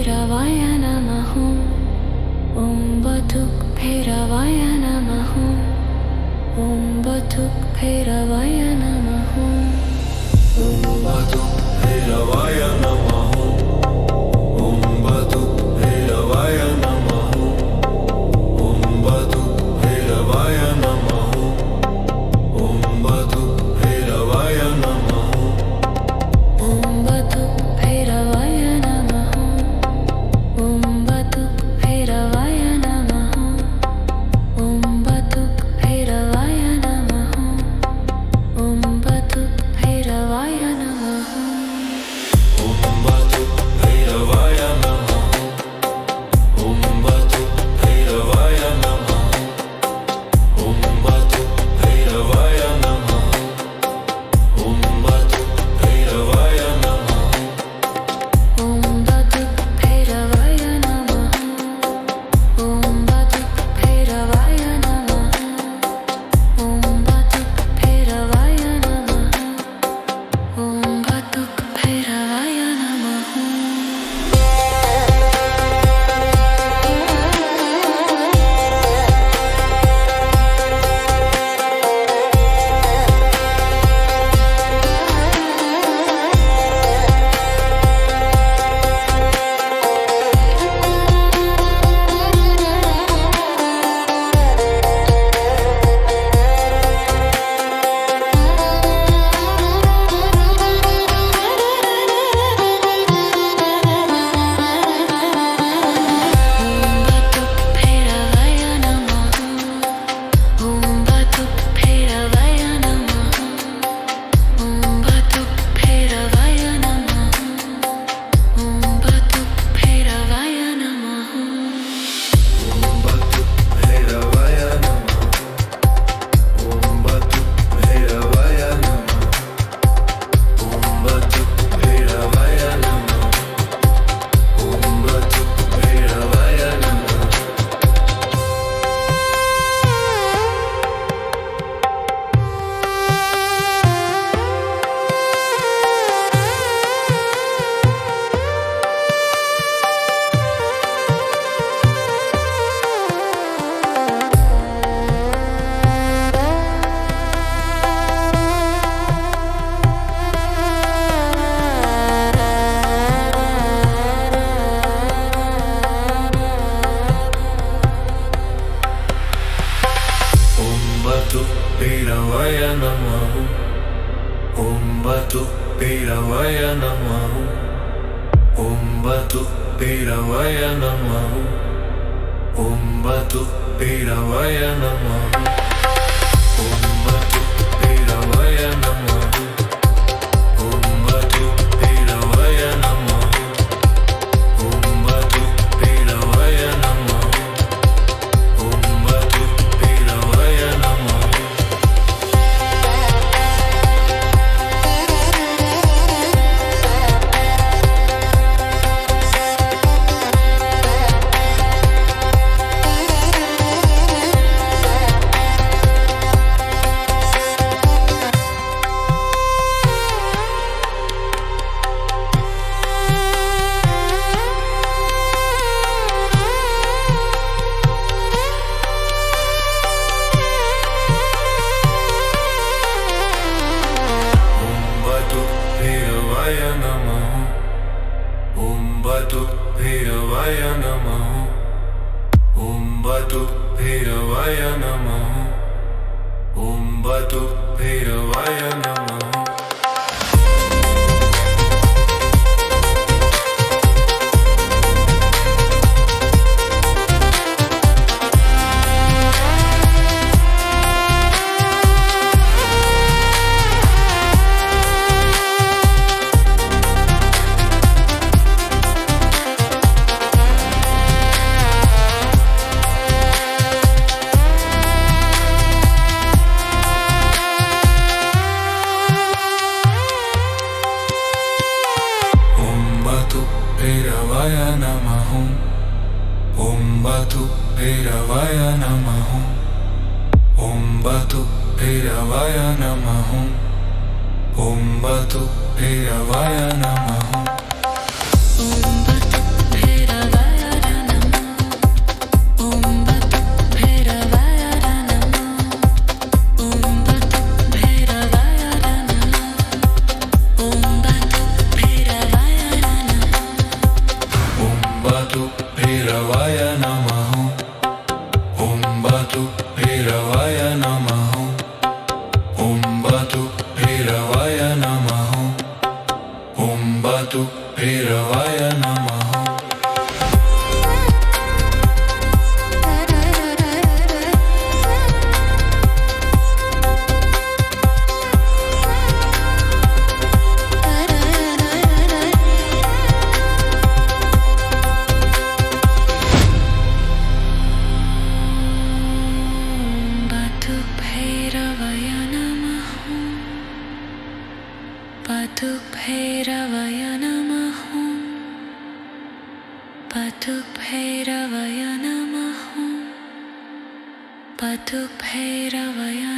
भैरवाय नमः। ॐ बतुक भैरवाय नमः। ॐ बतुक भैरवाय नमः। ॐ बतुक भैरवाय नमः। ॐ बतुक भैरवाय नमः। ॐ बतुक भैरवाय नमः। ॐ बतुक भैरवाय नमः। ॐ बतुक भैरवाय नमः। ॐ बतुक भैरवाय नमः। ॐ बतुक भैरवाय नमः। ॐ बतुक भैरवाय नमः। ॐ बतुक भैरवाय नमः। ॐ बतुक भैरवाय नमः। ॐ बतुक भैरवाय नमः। ॐ बतुक भैरवाय नमः। ॐ बतुक भैरवाय नमः। ॐ बतुक भैरवाय नमः। ॐ बतुक भैरवाय नमः। ॐ बतुक भैरवाय नमः। भैरवाय नमः। ॐ बतुक भैरवाय नमः। ॐ बतुक भैरवाय नमः। ॐ बतुक भैरवाय नमः। ॐ बतुक भैरवाय नमः। ॐ बतुक भैरवाय नमः। ॐ बतुक भैरवाय नमः। ॐ बतुक भैरवाय नमः। भैरवाय नमः। ॐ बतुक भैरवाय नमः। ॐ बतुक भैरवाय नमः। ॐ बतुक भैरवाय नमः। भैरवाय नमः। ॐ बतुक भैरवाय नमः। ॐ बतुक भैरवाय नमः। ॐ बतुक भैरवाय नमः। ॐ बतुक भैरवाय भैरवाय नमः। भैरवाय नमः। भैरवाय नमः। भैरवाय